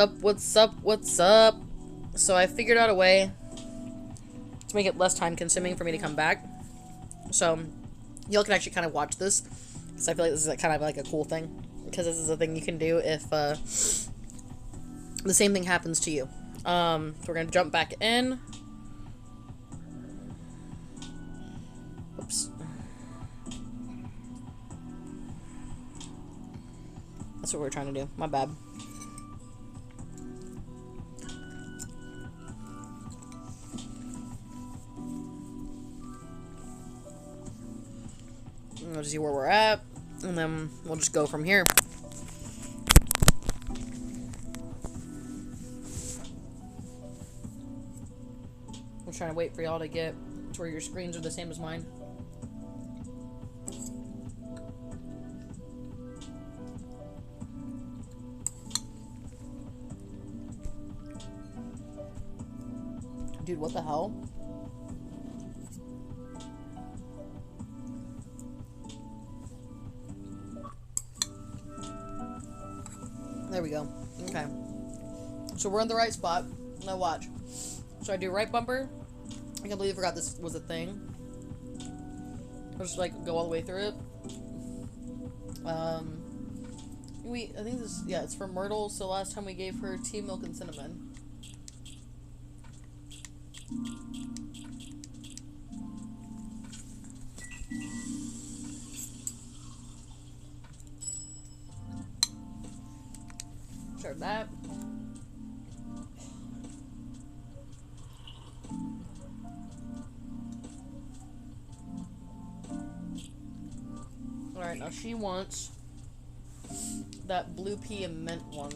What's up? What's up? So I figured out a way to make it less time consuming for me to come back. So y'all can actually kind of watch this because I feel like this is kind of like a cool thing because this is a thing you can do if the same thing happens to you. So we're gonna jump back in. Oops. That's what we're trying to do. My bad. We'll just see where we're at, and then we'll just go from here. I'm trying to wait for y'all to get to where your screens are the same as mine. Dude, what the hell? There we go. Okay. So we're in the right spot. Now watch. So I do right bumper. I completely forgot this was a thing. I'll just like go all the way through it. I think this, yeah, it's for Myrtle. So last time we gave her tea, milk, and cinnamon. Start that. Alright, now she wants that blue pea and mint one.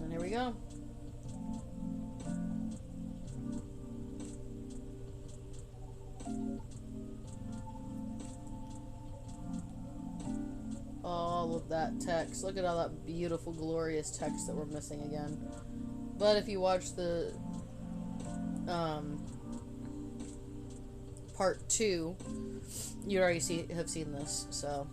And here we go. All of that text. Look at all that beautiful, glorious text that we're missing again. But if you watch the part 2, you already have seen this, so.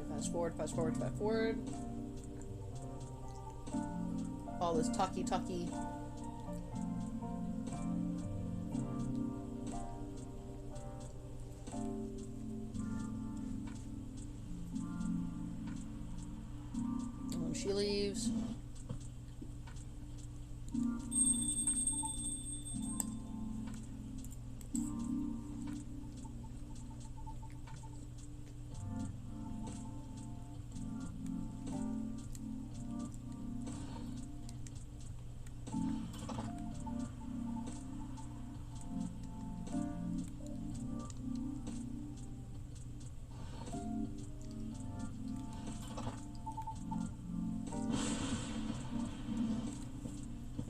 Fast forward, fast forward, fast forward. All this talky. And when she leaves.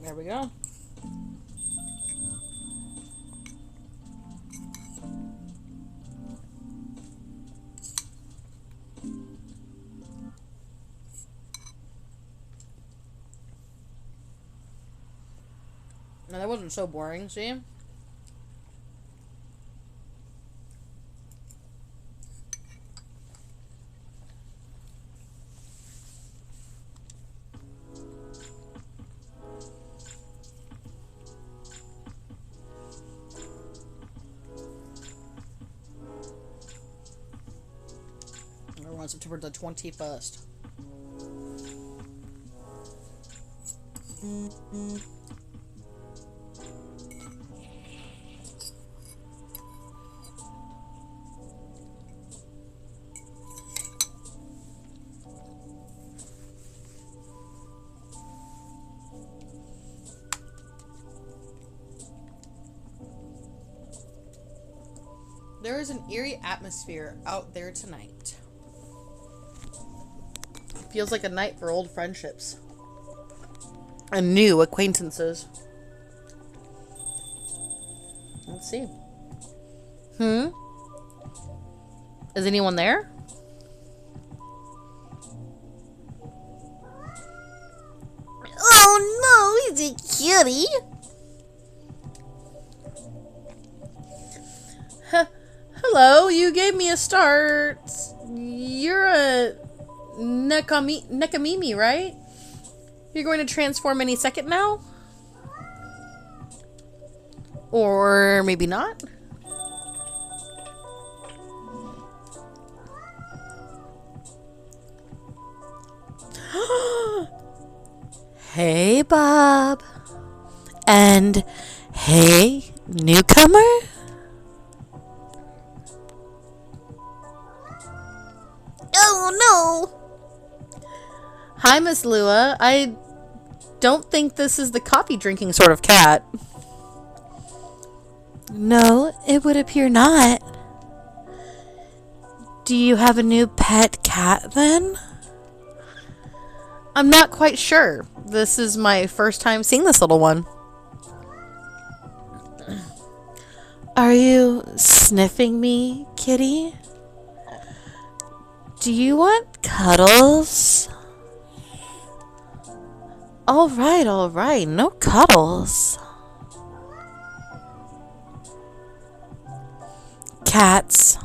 There we go. Now that wasn't so boring, see? on September the 21st. There is an eerie atmosphere out there tonight. Feels like a night for old friendships and new acquaintances. Let's see. Is anyone there? Oh no, he's a cutie. Hello, you gave me a start. You're a Nekomimi, right? You're going to transform any second now? Or maybe not? Hey, Bob. And hey, newcomer? Oh no! Hi, Miss Lua. I don't think this is the coffee drinking sort of cat. No, it would appear not. Do you have a new pet cat then? I'm not quite sure. This is my first time seeing this little one. Are you sniffing me, kitty? Do you want cuddles? All right. No cuddles. Cats.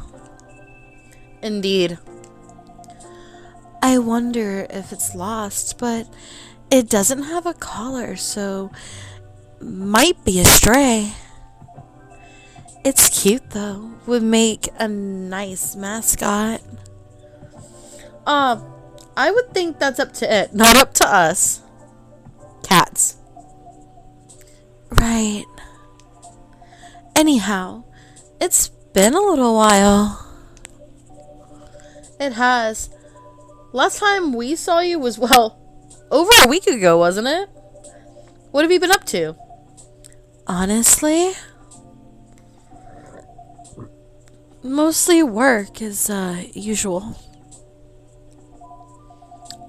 Indeed. I wonder if it's lost, but it doesn't have a collar, so might be a stray. It's cute though. Would make a nice mascot. I would think that's up to it, not up to us. Cats. Right. Anyhow, it's been a little while. It has. Last time we saw you was, well, over a week ago, wasn't it? What have you been up to? Honestly, mostly work as usual.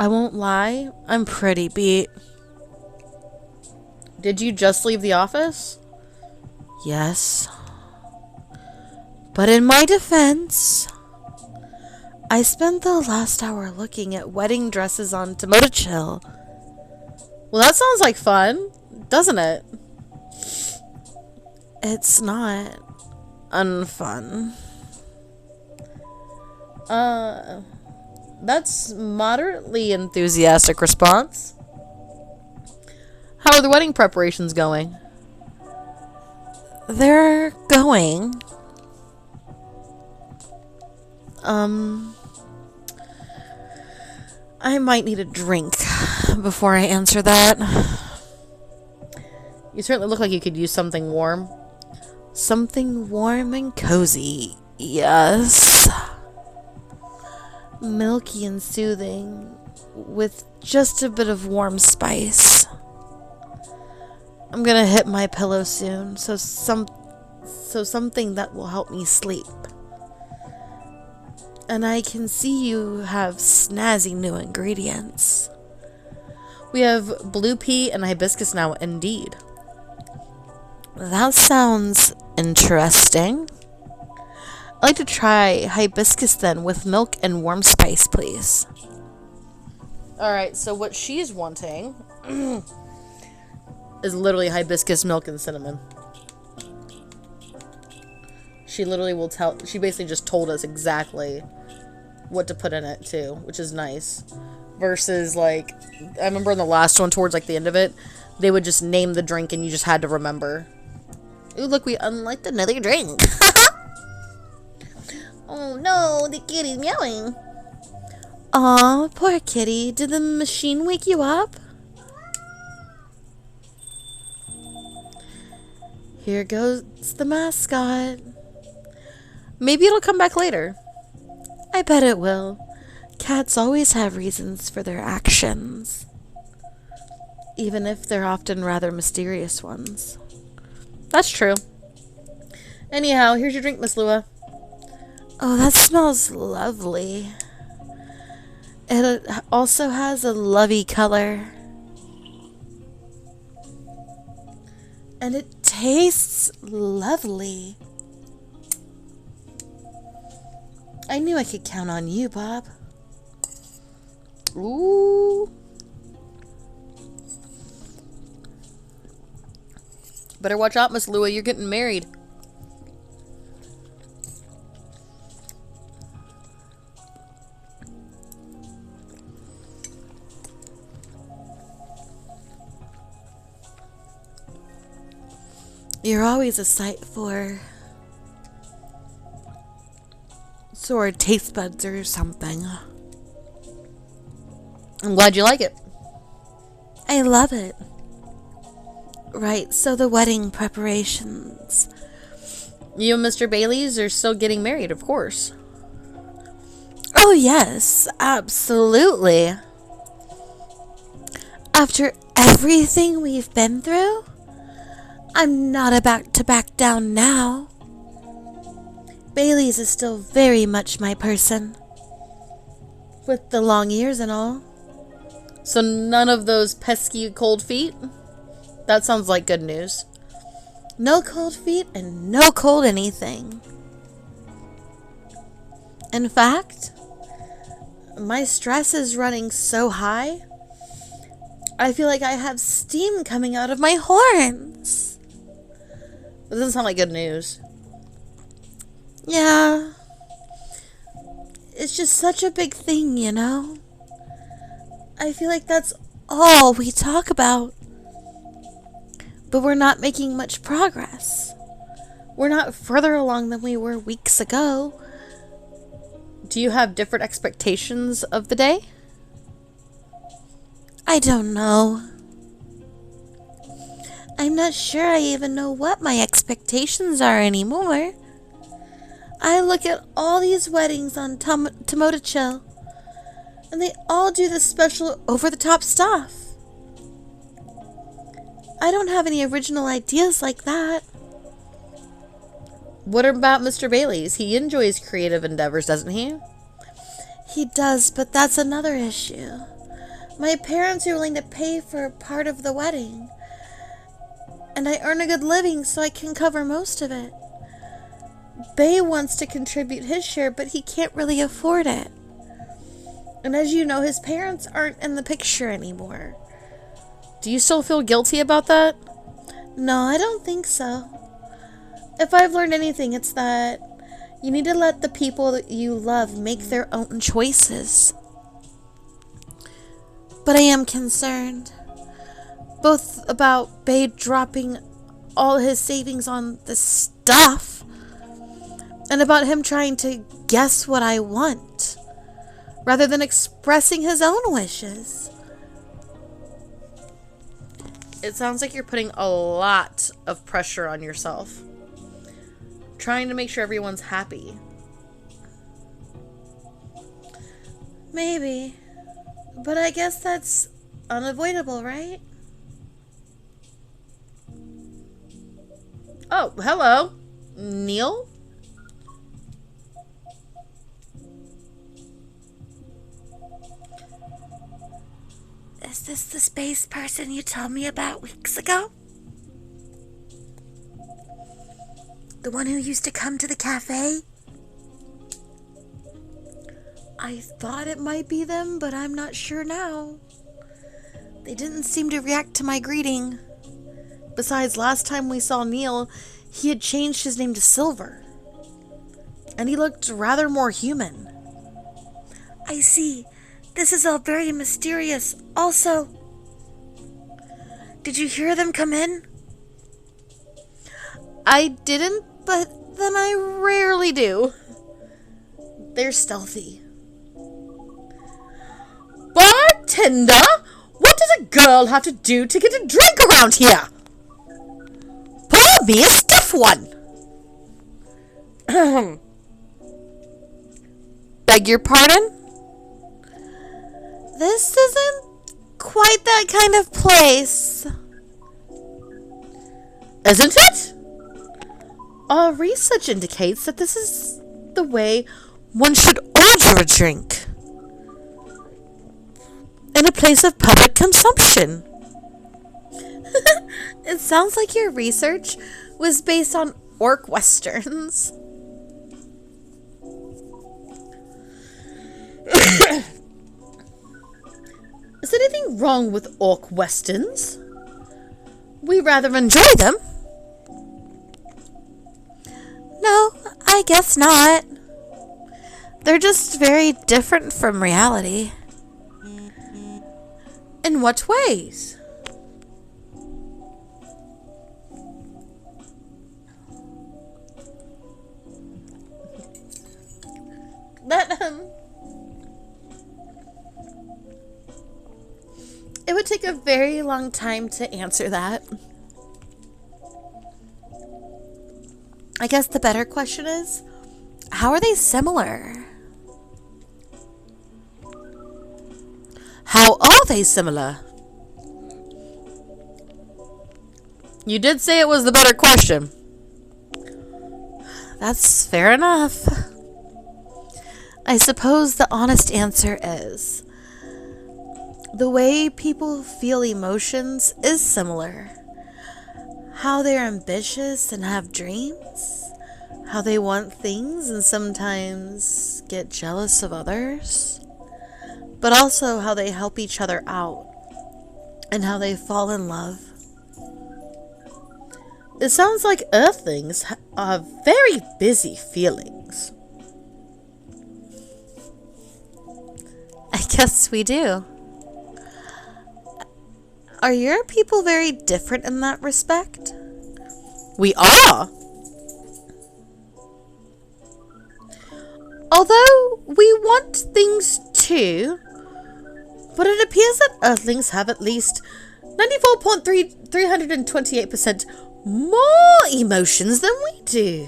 I won't lie, I'm pretty beat. Did you just leave the office? Yes. But in my defense, I spent the last hour looking at wedding dresses on Tomodachill. Well, that sounds like fun, doesn't it? It's not unfun. That's moderately enthusiastic response. How are the wedding preparations going? They're going. I might need a drink before I answer that. You certainly look like you could use something warm. Something warm and cozy, yes. Milky and soothing, with just a bit of warm spice. I'm gonna hit my pillow soon, so something that will help me sleep. And I can see you have snazzy new ingredients. We have blue pea and hibiscus now, indeed. That sounds interesting. I'd like to try hibiscus then with milk and warm spice, please. Alright, so what she's wanting is literally hibiscus milk and cinnamon. She literally will tell, she basically just told us exactly what to put in it too, which is nice. Versus like, I remember in the last one towards like the end of it, they would just name the drink and you just had to remember. Ooh, look, we unlocked another drink. Oh no, the kitty's meowing. Aw, poor kitty. Did the machine wake you up? Here goes the mascot. Maybe it'll come back later. I bet it will. Cats always have reasons for their actions, even if they're often rather mysterious ones. That's true. Anyhow, here's your drink, Miss Lua. Oh, that smells lovely. It also has a lovely color. And it tastes lovely. I knew I could count on you, Bob. Ooh. Better watch out, Miss Lua. You're getting married. You're always a sight for sore taste buds or something. I'm glad you like it. I love it. Right, so the wedding preparations. You and Mr. Bailey's are still getting married, of course. Oh, yes, absolutely. After everything we've been through, I'm not about to back down now. Bailey's is still very much my person. With the long ears and all. So none of those pesky cold feet? That sounds like good news. No cold feet and no cold anything. In fact, my stress is running so high, I feel like I have steam coming out of my horns. That doesn't sound like good news. Yeah. It's just such a big thing, you know? I feel like that's all we talk about. But we're not making much progress. We're not further along than we were weeks ago. Do you have different expectations of the day? I don't know. I'm not sure I even know what my expectations are anymore. I look at all these weddings on Tomoda Chill, and they all do this special over-the-top stuff. I don't have any original ideas like that. What about Mr. Bailey's? He enjoys creative endeavors, doesn't he? He does, but that's another issue. My parents are willing to pay for part of the wedding, and I earn a good living so I can cover most of it. Bay wants to contribute his share, but he can't really afford it. And as you know, his parents aren't in the picture anymore. Do you still feel guilty about that? No, I don't think so. If I've learned anything, it's that you need to let the people that you love make their own choices. But I am concerned, both about Bay dropping all his savings on the stuff, and about him trying to guess what I want, rather than expressing his own wishes. It sounds like you're putting a lot of pressure on yourself. Trying to make sure everyone's happy. Maybe. But I guess that's unavoidable, right? Oh, hello. Neil? Is this the space person you told me about weeks ago? The one who used to come to the cafe? I thought it might be them, but I'm not sure now. They didn't seem to react to my greeting. Besides, last time we saw Neil, he had changed his name to Silver. And he looked rather more human. I see. This is all very mysterious. Also, did you hear them come in? I didn't, but then I rarely do. They're stealthy. bartender! What does a girl have to do to get a drink around here? Pour me a stiff one! Beg your pardon? This isn't quite that kind of place. Isn't it? Our research indicates that this is the way one should order a drink. In a place of public consumption. It sounds like your research was based on orc westerns. Is there anything wrong with orc westerns? We rather enjoy them. No, I guess not. They're just very different from reality. In what ways? It would take a very long time to answer that. I guess the better question is, how are they similar? How are they similar? You did say it was the better question. That's fair enough. I suppose the honest answer is, the way people feel emotions is similar. How they're ambitious and have dreams. How they want things and sometimes get jealous of others. But also how they help each other out. And how they fall in love. It sounds like Earthlings have very busy feelings. I guess we do. Are your people very different in that respect? We are. Although we want things too, but it appears that Earthlings have at least 328% more emotions than we do.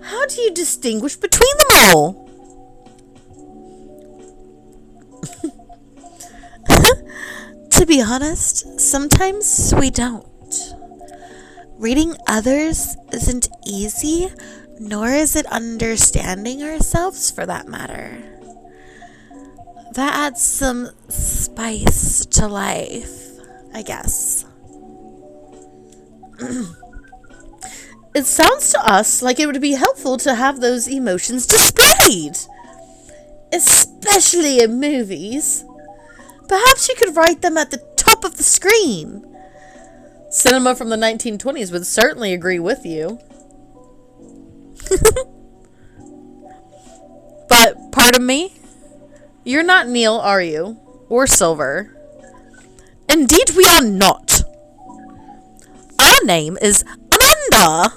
How do you distinguish between them all? To be honest, sometimes we don't. Reading others isn't easy, nor is it understanding ourselves for that matter. That adds some spice to life, I guess. It sounds to us like it would be helpful to have those emotions displayed, especially in movies. Perhaps you could write them at the top of the screen. Cinema from the 1920s would certainly agree with you. But, pardon me? You're not Neil, are you? Or Silver? Indeed we are not. Our name is Amanda.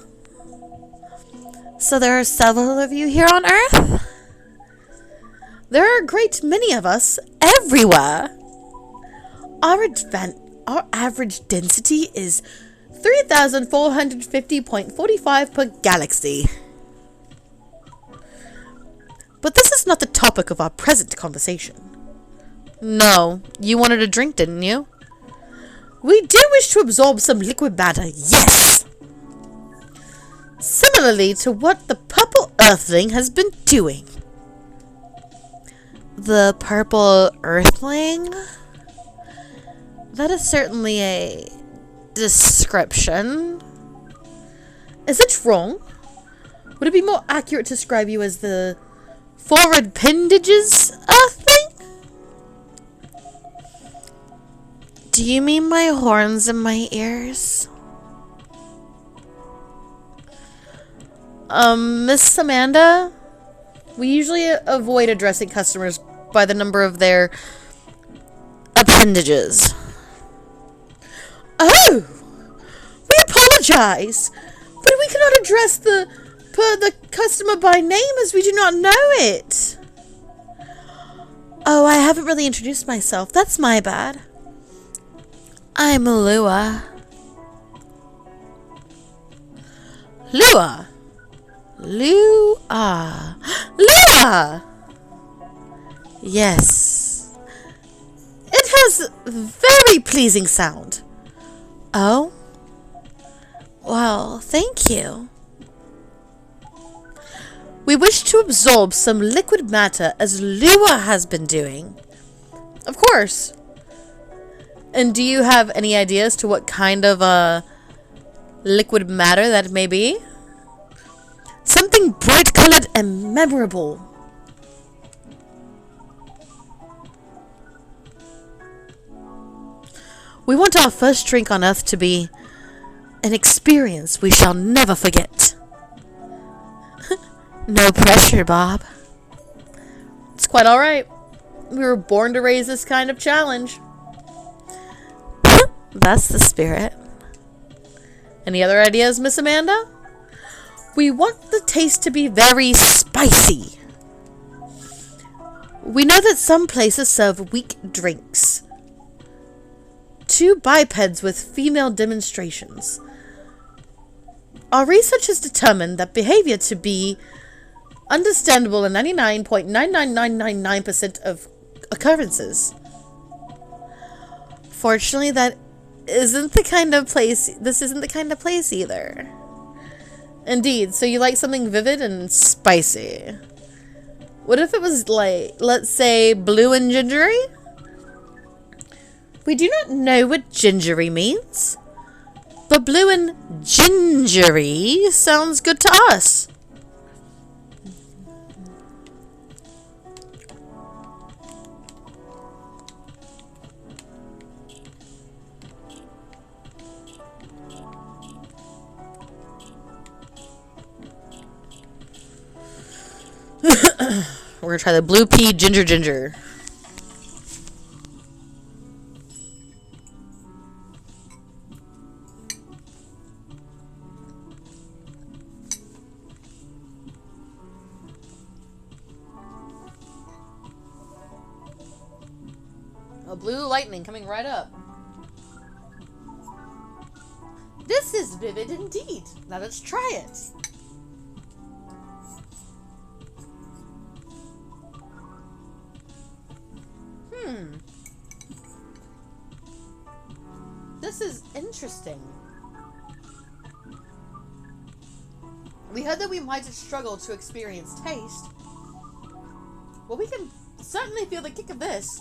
So there are several of you here on Earth? There are a great many of us everywhere. Our average density is 3,450.45 per galaxy. But this is not the topic of our present conversation. No, you wanted a drink, didn't you? We do wish to absorb some liquid matter, yes! Similarly to what the Purple Earthling has been doing. The Purple Earthling? That is certainly a description. Is it wrong? Would it be more accurate to describe you as the forward appendages Earthling? Do you mean my horns and my ears? Miss Amanda? We usually avoid addressing customers by the number of their appendages. Oh! We apologize! But we cannot address the customer by name as we do not know it. Oh, I haven't really introduced myself. That's my bad. I'm Lua. Lua! Lua! Lua! Yes. It has very pleasing sound. Oh? Well, thank you. We wish to absorb some liquid matter as Lua has been doing. Of course. And do you have any ideas to what kind of liquid matter that may be? Something bright-colored and memorable. We want our first drink on Earth to be an experience we shall never forget. No pressure, Bob. It's quite alright. We were born to raise this kind of challenge. That's the spirit. Any other ideas, Miss Amanda? We want the taste to be very spicy. We know that some places serve weak drinks. 2 bipeds with female demonstrations. Our research has determined that behavior to be understandable in 99.99999% of occurrences. Fortunately, this isn't the kind of place either. Indeed, so you like something vivid and spicy. What if it was like, let's say, blue and gingery? We do not know what gingery means, but blue and gingery sounds good to us. We're gonna try the blue pea ginger. A blue lightning coming right up. This is vivid indeed. Now let's try it. This is interesting. We heard that we might struggle to experience taste. Well, we can certainly feel the kick of this.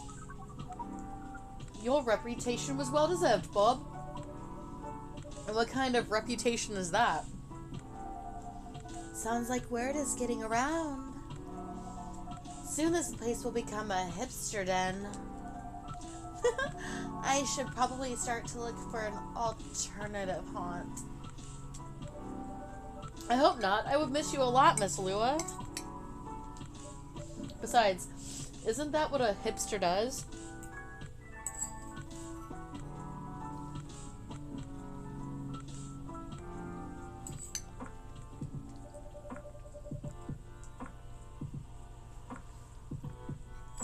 Your reputation was well deserved, Bob. And what kind of reputation is that? Sounds like word is getting around. Soon this place will become a hipster den. I should probably start to look for an alternative haunt. I hope not. I would miss you a lot, Miss Lua. Besides, isn't that what a hipster does?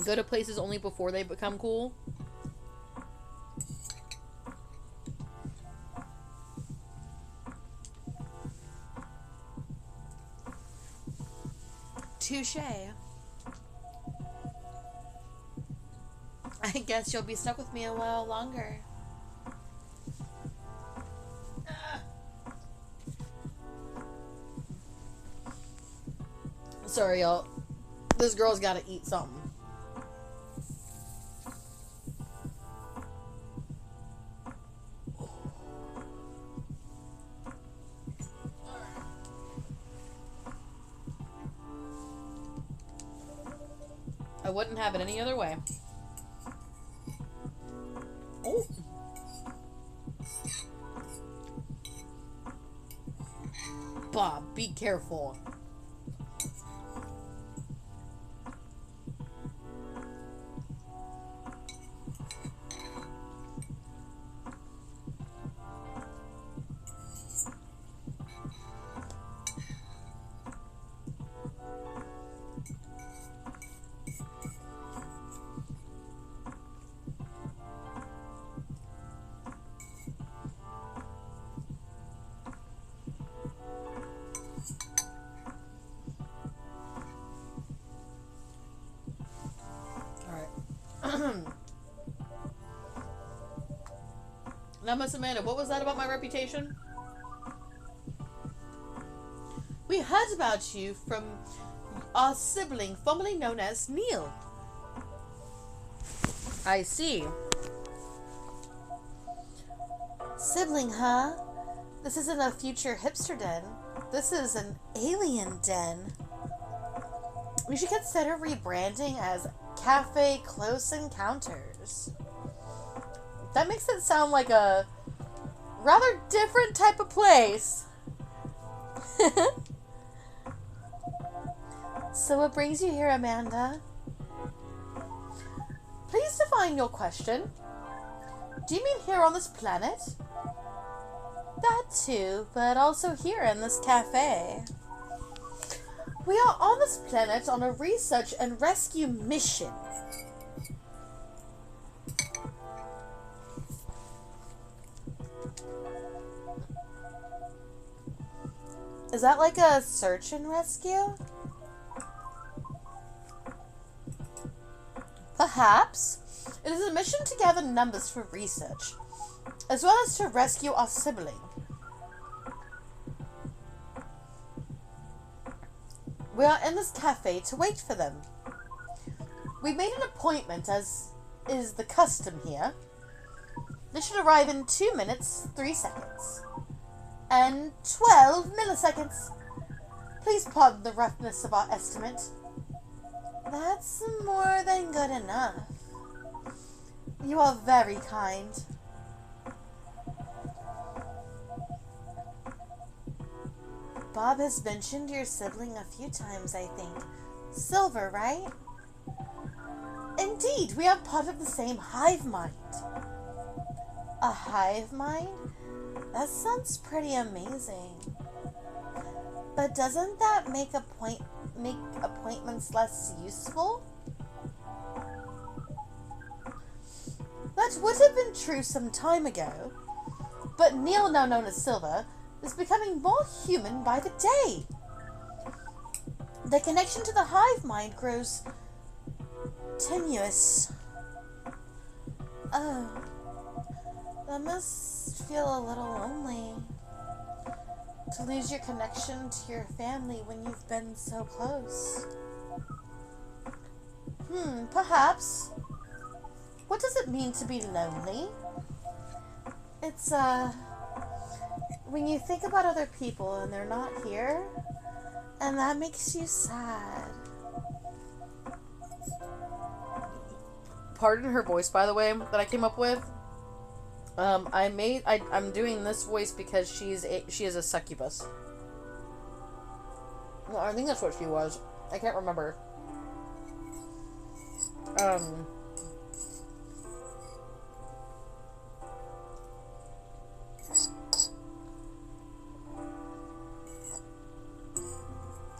Go to places only before they become cool? Touche. I guess you'll be stuck with me a while longer. Sorry, y'all. This girl's gotta eat something. I wouldn't have it any other way. Oh. Bob, be careful. Now, Miss Amanda, what was that about my reputation? We heard about you from our sibling, formerly known as Neil. I see. Sibling, huh? This isn't a future hipster den. This is an alien den. We should consider rebranding as Cafe Close Encounters. That makes it sound like a rather different type of place. So what brings you here, Amanda? Please define your question. Do you mean here on this planet? That too, but also here in this cafe. We are on this planet on a research and rescue mission. Is that like a search and rescue? Perhaps. It is a mission to gather numbers for research, as well as to rescue our sibling. We are in this cafe to wait for them. We made an appointment, as is the custom here. They should arrive in 2 minutes, 3 seconds. And 12 milliseconds. Please pardon the roughness of our estimate. That's more than good enough. You are very kind. Bob has mentioned your sibling a few times, I think. Silver, right? Indeed, we are part of the same hive mind. A hive mind? That sounds pretty amazing. But doesn't that make appointments less useful? That would have been true some time ago. But Neil, now known as Silver, is becoming more human by the day. The connection to the hive mind grows tenuous. Oh, that must feel a little lonely. To lose your connection to your family when you've been so close. Perhaps. What does it mean to be lonely? It's, when you think about other people and they're not here, and that makes you sad. Pardon her voice, by the way, that I came up with. I'm doing this voice because she is a succubus. No, I think that's what she was. I can't remember.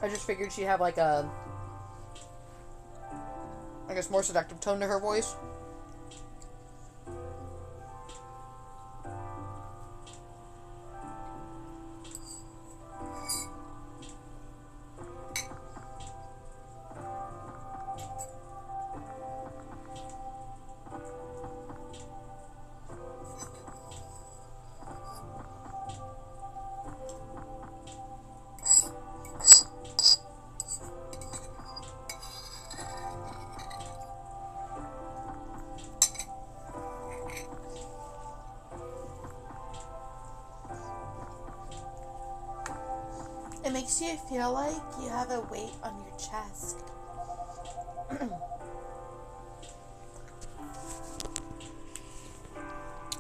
I just figured she'd have like a, I guess, more seductive tone to her voice. It makes you feel like you have a weight on your chest.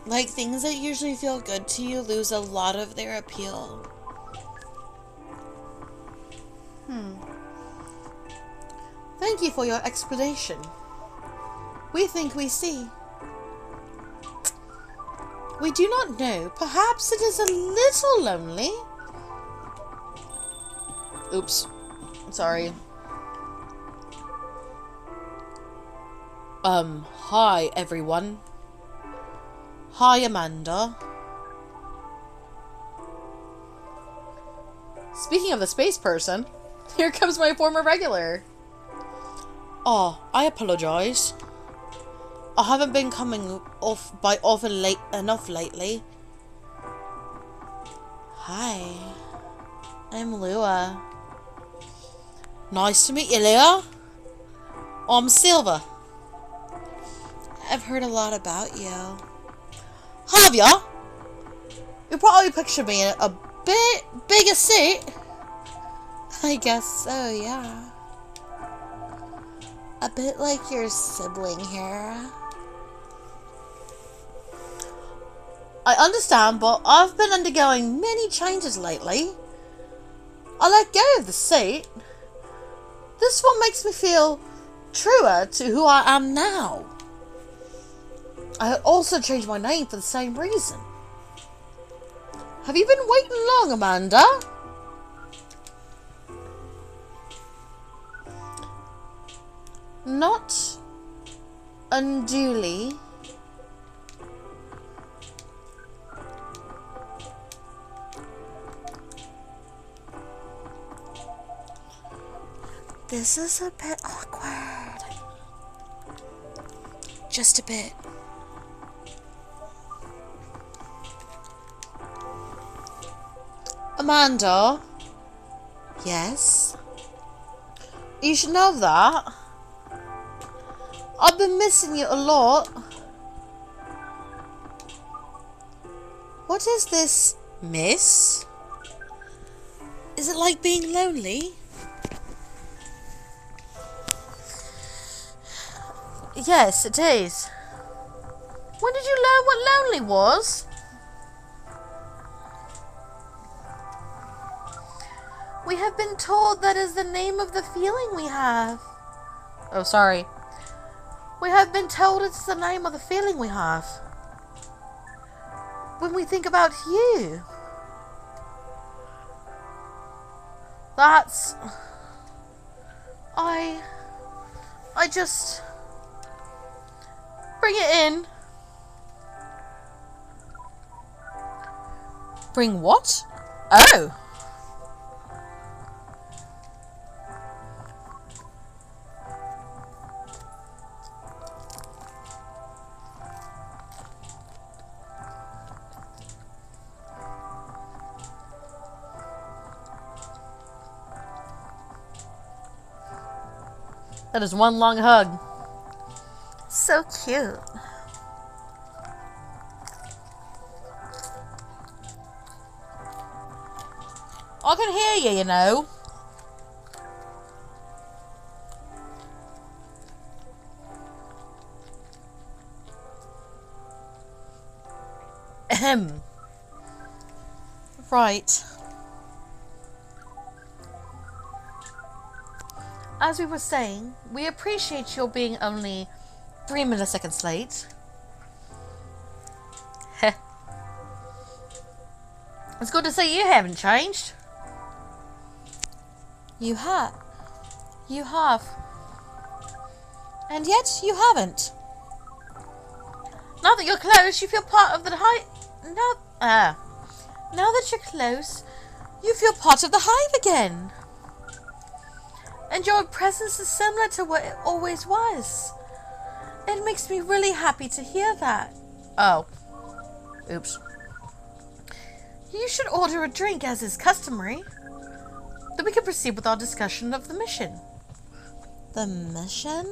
Like things that usually feel good to you lose a lot of their appeal. Thank you for your explanation. We think we see. We do not know. Perhaps it is a little lonely. Oops. Sorry. Hi, everyone. Hi, Amanda. Speaking of the space person, here comes my former regular. Oh, I apologize. I haven't been coming off by often late enough lately. Hi, I'm Lua. Nice to meet you, Lua. I'm Silver. I've heard a lot about you. Have ya? You probably picture me in a bit bigger suit. I guess so, yeah. A bit like your sibling here. I understand, but I've been undergoing many changes lately. I let go of the suit. This one makes me feel truer to who I am now. I also changed my name for the same reason. Have you been waiting long, Amanda? Not unduly. This is a bit awkward. Just a bit. Amanda? Yes? You should know that. I've been missing you a lot. What is this, miss? Is it like being lonely? Yes, it is. When did you learn what lonely was? We have been told that is the name of the feeling we have. Oh, sorry. We have been told it's the name of the feeling we have. When we think about you. That's... I just... Bring it in. Bring what? Oh. That is one long hug. So cute. I can hear you, you know. Ahem. Right. As we were saying, we appreciate your being only 3 milliseconds late. Heh. It's good to see you haven't changed. You have. You have. And yet, you haven't. Now that you're close, you feel part of the Now that you're close, you feel part of the hive again. And your presence is similar to what it always was. It makes me really happy to hear that. Oh. Oops. You should order a drink as is customary. Then we can proceed with our discussion of the mission. The mission?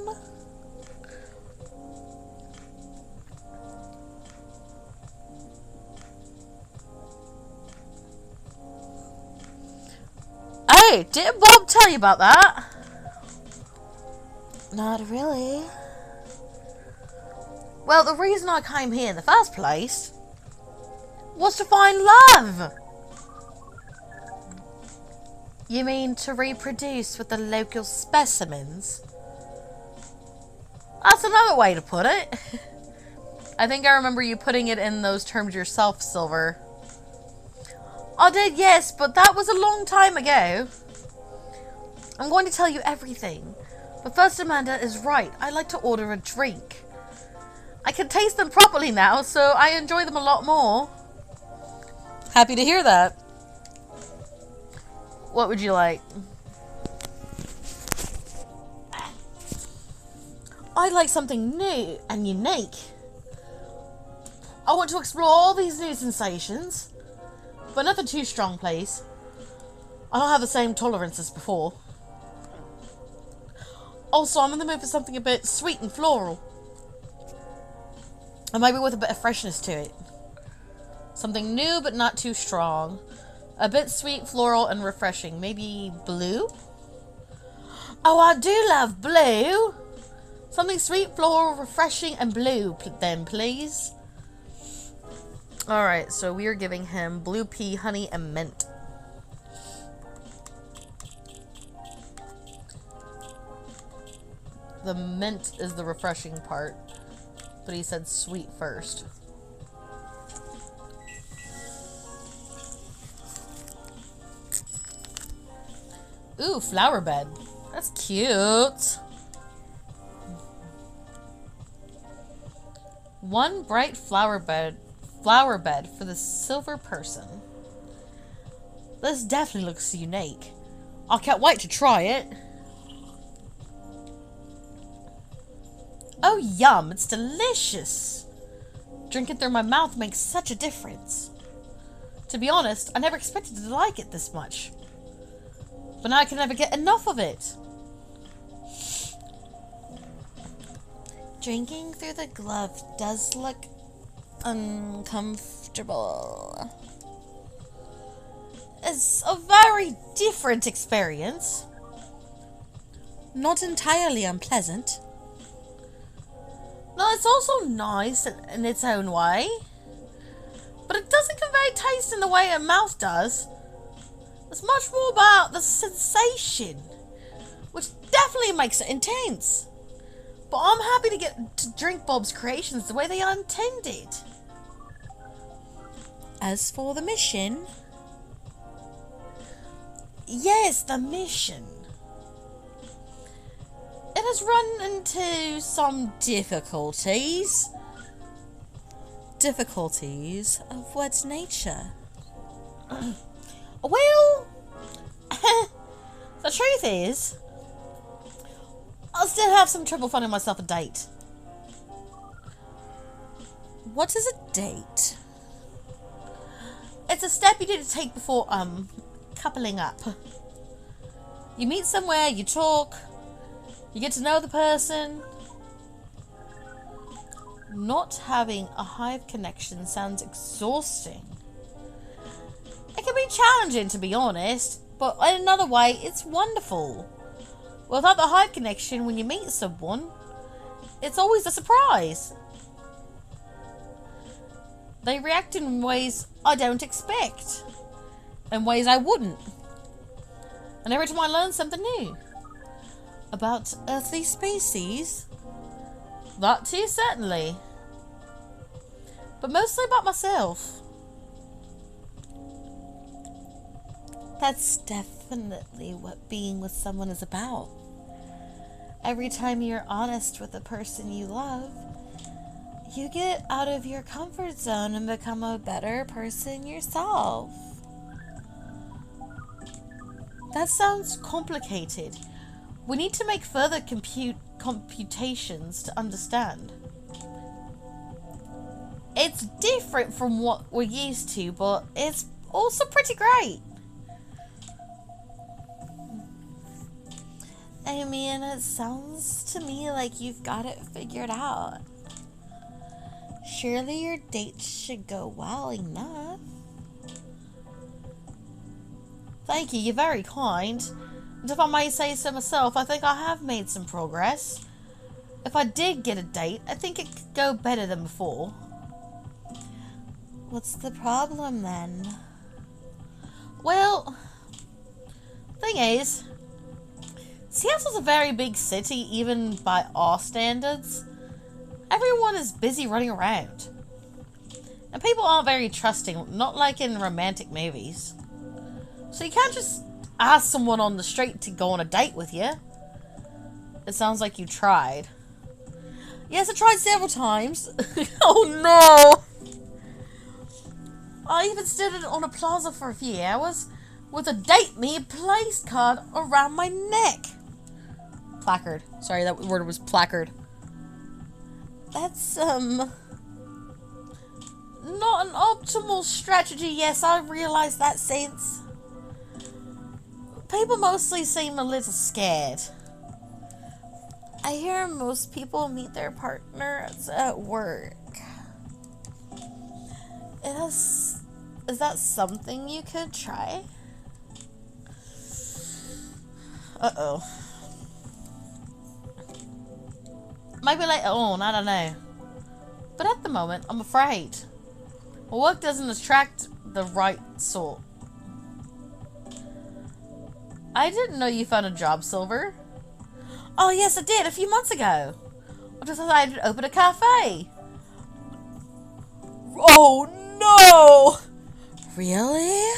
Hey, didn't Bob tell you about that? Not really. Well, the reason I came here in the first place was to find love. You mean to reproduce with the local specimens? That's another way to put it. I think I remember you putting it in those terms yourself, Silver. I did, yes, but that was a long time ago. I'm going to tell you everything. But first, Amanda is right. I'd like to order a drink. I can taste them properly now, so I enjoy them a lot more. Happy to hear that. What would you like? I like something new and unique. I want to explore all these new sensations, but nothing too strong, please. I don't have the same tolerance as before. Also, I'm in the mood for something a bit sweet and floral. And maybe with a bit of freshness to it. Something new but not too strong. A bit sweet, floral, and refreshing. Maybe blue? Oh, I do love blue! Something sweet, floral, refreshing, and blue, then, please. Alright, so we are giving him blue pea, honey, and mint. The mint is the refreshing part, but he said sweet first. Ooh, flower bed. That's cute. One bright flower bed for the silver person. This definitely looks unique. I can't wait to try it. Oh, yum, it's delicious. Drinking through my mouth makes such a difference. To be honest, I never expected to like it this much. But now I can never get enough of it. Drinking through the glove does look uncomfortable. It's a very different experience. Not entirely unpleasant. No, it's also nice in its own way. But it doesn't convey taste in the way a mouth does. It's much more about the sensation, which definitely makes it intense. But I'm happy to get to drink Bob's creations the way they are intended. As for the mission... Yes, the mission. It has run into some difficulties. Difficulties of what nature? Well, the truth is, I'll still have some trouble finding myself a date. What is a date? It's a step you need to take before, coupling up. You meet somewhere, you talk, you get to know the person. Not having a hive connection sounds exhausting. It can be challenging, to be honest, but in another way, it's wonderful. Without the hive connection, when you meet someone, it's always a surprise. They react in ways I don't expect, in ways I wouldn't. And every time I learn something new about earthly species, that too, certainly. But mostly about myself. That's definitely what being with someone is about. Every time you're honest with the person you love, you get out of your comfort zone and become a better person yourself. That sounds complicated. We need to make further computations to understand. It's different from what we're used to, but it's also pretty great. I mean, it sounds to me like you've got it figured out. Surely your date should go well enough. Thank you, you're very kind. And if I may say so myself, I think I have made some progress. If I did get a date, I think it could go better than before. What's the problem then? Well, thing is, Seattle's a very big city, even by our standards. Everyone is busy running around. And people aren't very trusting, not like in romantic movies. So you can't just ask someone on the street to go on a date with you. It sounds like you tried. Yes, I tried several times. Oh no! I even stood on a plaza for a few hours with a date me place card around my neck. Placard. Sorry, that word was placard. That's, not an optimal strategy. Yes, I realize that, Saints. People mostly seem a little scared. I hear most people meet their partners at work. Is that something you could try? Uh-oh. Maybe later on, I don't know. But at the moment, I'm afraid. My work doesn't attract the right sort. I didn't know you found a job, Silver. Oh, yes, I did, a few months ago. I decided to open a cafe. Oh, no! Really?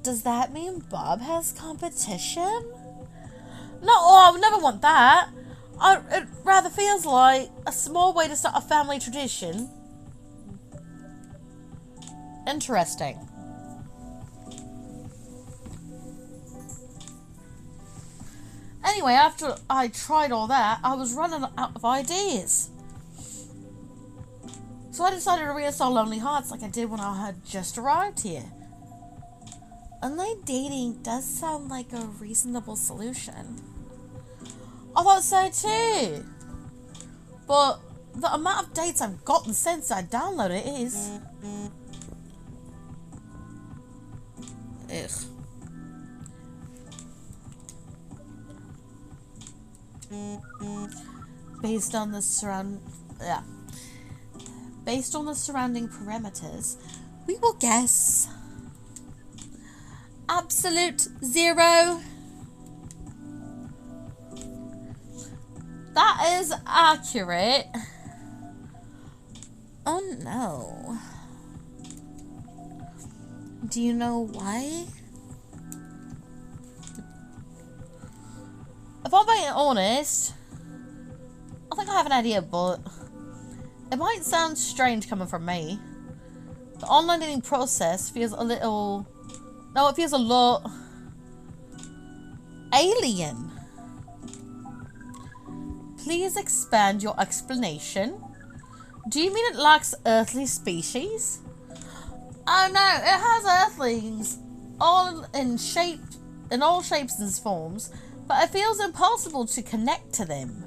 Does that mean Bob has competition? No, I would never want that. It rather feels like a small way to start a family tradition. Interesting. Anyway, after I tried all that, I was running out of ideas. So I decided to reinstall Lonely Hearts like I did when I had just arrived here. Online dating does sound like a reasonable solution. I thought so too. But the amount of dates I've gotten since I downloaded it is... Ugh. Based on the surrounding parameters, we will guess absolute 0. That is accurate. Oh no. Do you know why? If I'm being honest, I think I have an idea, but it might sound strange coming from me. The online dating process feels a little... No, it feels a lot... alien. Please expand your explanation. Do you mean it lacks earthly species? Oh no, it has earthlings all in all shapes and forms, but it feels impossible to connect to them.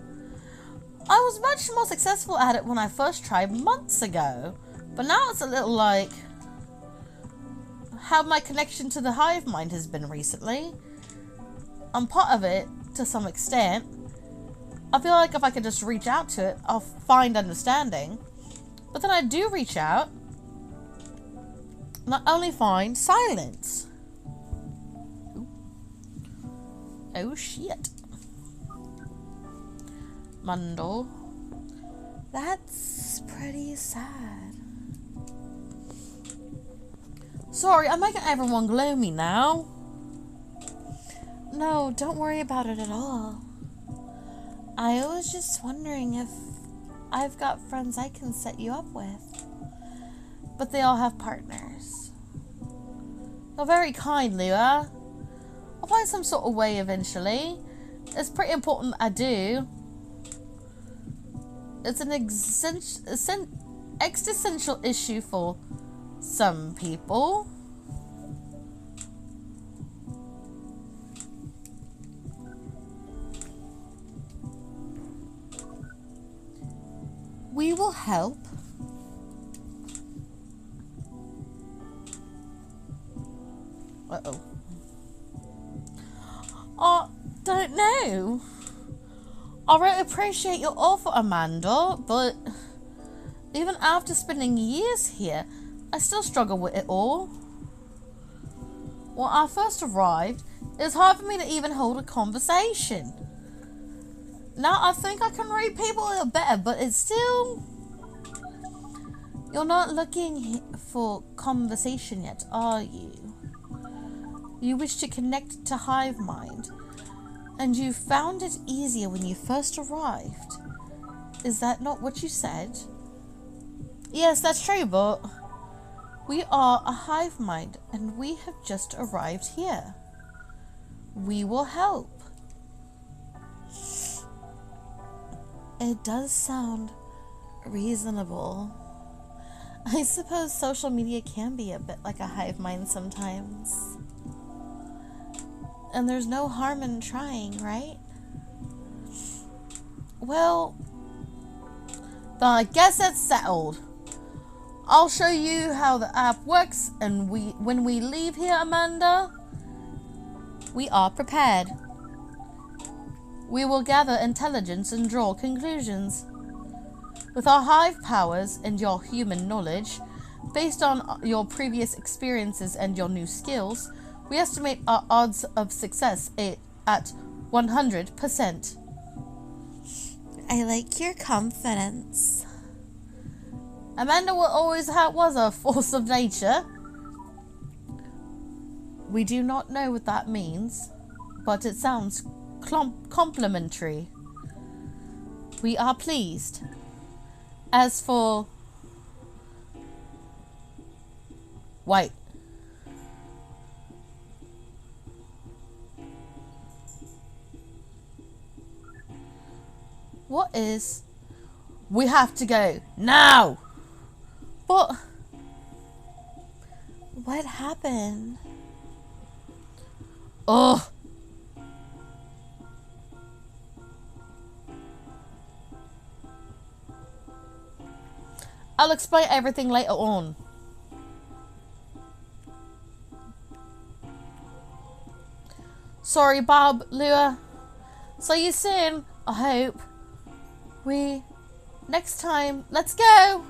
I was much more successful at it when I first tried months ago, but now it's a little like how my connection to the hive mind has been recently. I'm part of it to some extent. I feel like if I could just reach out to it, I'll find understanding. But then I do reach out, and I only find silence. Oh shit. Mundo. That's pretty sad. Sorry, I'm making everyone gloomy now. No, don't worry about it at all. I was just wondering if I've got friends I can set you up with. But they all have partners. You're very kind, Lua. I'll find some sort of way eventually. It's pretty important I do. It's an existential issue for some people. We will help. Uh-oh. I don't know. I really appreciate your offer, Amanda, but even after spending years here, I still struggle with it all. When I first arrived, it was hard for me to even hold a conversation. Now I think I can read people a little better, but it's still... You're not looking for conversation yet, are you? You wish to connect to Hive Mind, and you found it easier when you first arrived. Is that not what you said? Yes, that's true, but we are a Hive Mind, and we have just arrived here. We will help. It does sound reasonable. I suppose social media can be a bit like a hive mind sometimes. And there's no harm in trying, right? Well, then I guess it's settled. I'll show you how the app works, and when we leave here, Amanda, we are prepared. We will gather intelligence and draw conclusions. With our hive powers and your human knowledge, based on your previous experiences and your new skills, we estimate our odds of success at 100%. I like your confidence. Amanda was a force of nature. We do not know what that means, but it sounds complimentary. We are pleased. As for... Wait. What is... We have to go now! But... What happened? Ugh! I'll explain everything later on. Sorry, Bob, Lua. See you soon, I hope. Next time, let's go!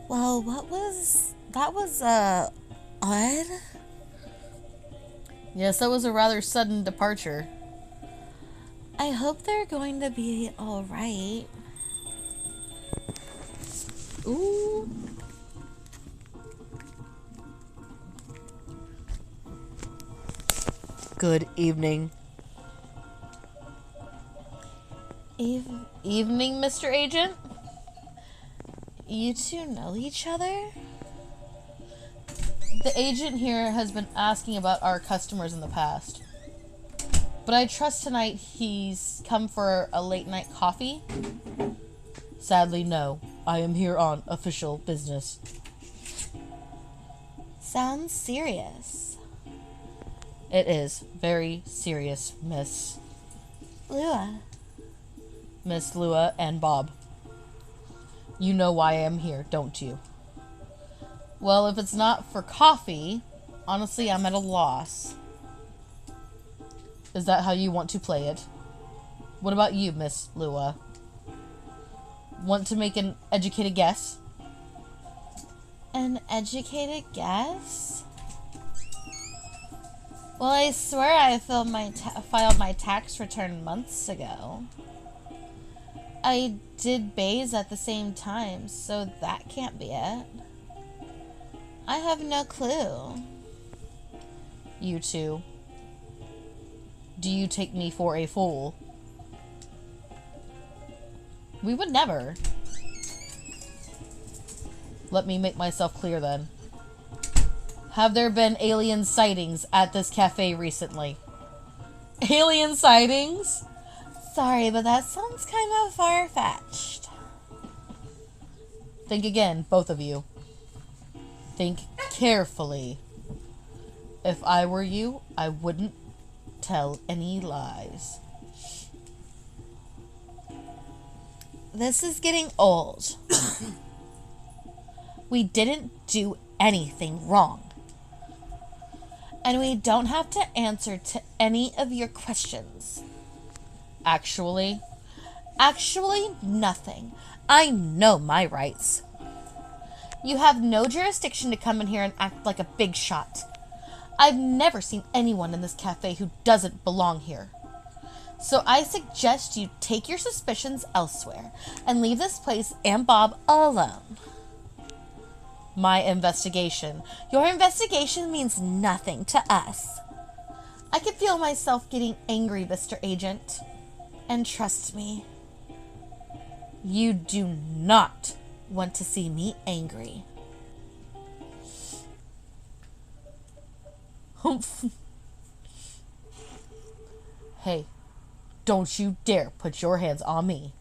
Well, that was odd. Yes, that was a rather sudden departure. I hope they're going to be alright. Ooh. Good evening. Evening, Mr. Agent? You two know each other? The agent here has been asking about our customers in the past. But I trust tonight he's come for a late night coffee? Sadly, no. I am here on official business. Sounds serious. It is very serious, Miss Lua. And Bob. You know why I am here, don't you? Well, if it's not for coffee, honestly, I'm at a loss. Is that how you want to play it? What about you, Miss Lua? Want to make an educated guess? An educated guess? Well, I swear I filed my tax return months ago. I did bays at the same time, so that can't be it. I have no clue. You two. Do you take me for a fool? We would never. Let me make myself clear then. Have there been alien sightings at this cafe recently? Alien sightings? Sorry, but that sounds kind of far-fetched. Think again, both of you. Think carefully. If I were you, I wouldn't tell any lies. This is getting old. We didn't do anything wrong. And we don't have to answer to any of your questions. Actually, Nothing. I know my rights. You have no jurisdiction to come in here and act like a big shot. I've never seen anyone in this cafe who doesn't belong here. So I suggest you take your suspicions elsewhere and leave this place and Bob alone. my investigation. Your investigation means nothing to us. I can feel myself getting angry, Mr. Agent. And trust me, You do not want to see me angry. Humph. Hey, don't you dare put your hands on me.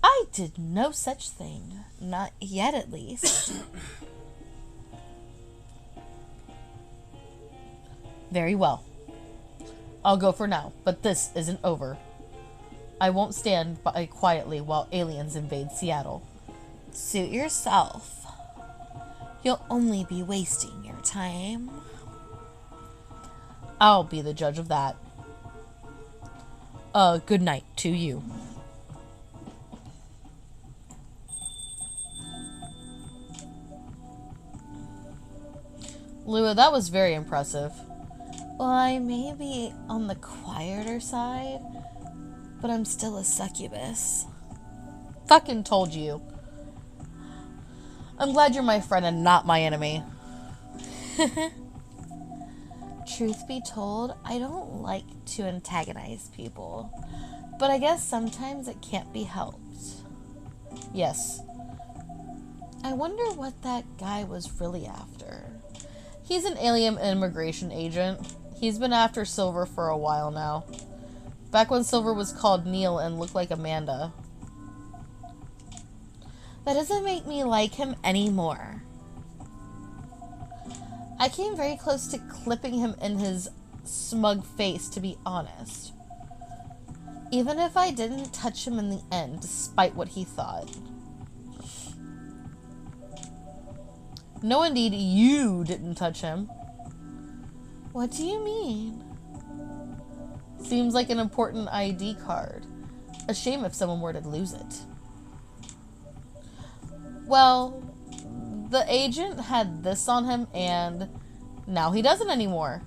I did no such thing. Not yet, at least. Very well. I'll go for now, but this isn't over. I won't stand by quietly while aliens invade Seattle. Suit yourself. You'll only be wasting your time. I'll be the judge of that. Good night to you. Lua, that was very impressive. Well, I may be on the quieter side, but I'm still a succubus. Fucking told you. I'm glad you're my friend and not my enemy. Truth be told, I don't like to antagonize people, but I guess sometimes it can't be helped. Yes. I wonder what that guy was really after. He's an alien immigration agent. He's been after Silver for a while now. Back when Silver was called Neil and looked like Amanda. That doesn't make me like him anymore. I came very close to clipping him in his smug face, to be honest. Even if I didn't touch him in the end, despite what he thought. No, indeed, you didn't touch him. What do you mean? Seems like an important ID card. A shame if someone were to lose it. Well, the agent had this on him, and now he doesn't anymore.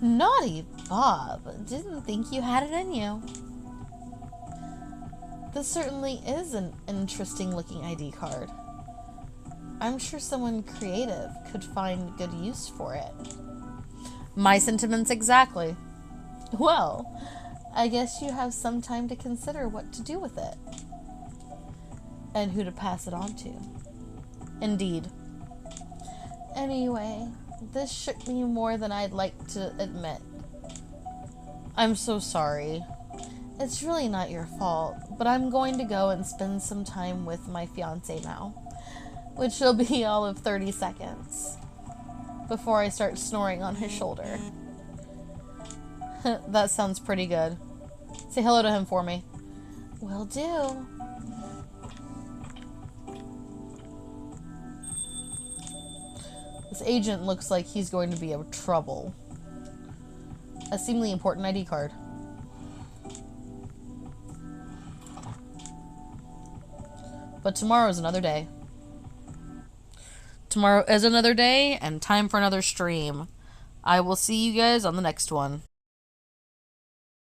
Naughty Bob. Didn't think you had it in you. This certainly is an interesting looking ID card. I'm sure someone creative could find good use for it. My sentiments exactly. Well, I guess you have some time to consider what to do with it. And who to pass it on to. Indeed. Anyway, this shook me more than I'd like to admit. I'm so sorry. It's really not your fault, but I'm going to go and spend some time with my fiancé now, which will be all of 30 seconds, before I start snoring on his shoulder. That sounds pretty good. Say hello to him for me. Will do. This agent looks like he's going to be of trouble. A seemingly important ID card. But tomorrow is another day. Tomorrow is another day and time for another stream. I will see you guys on the next one.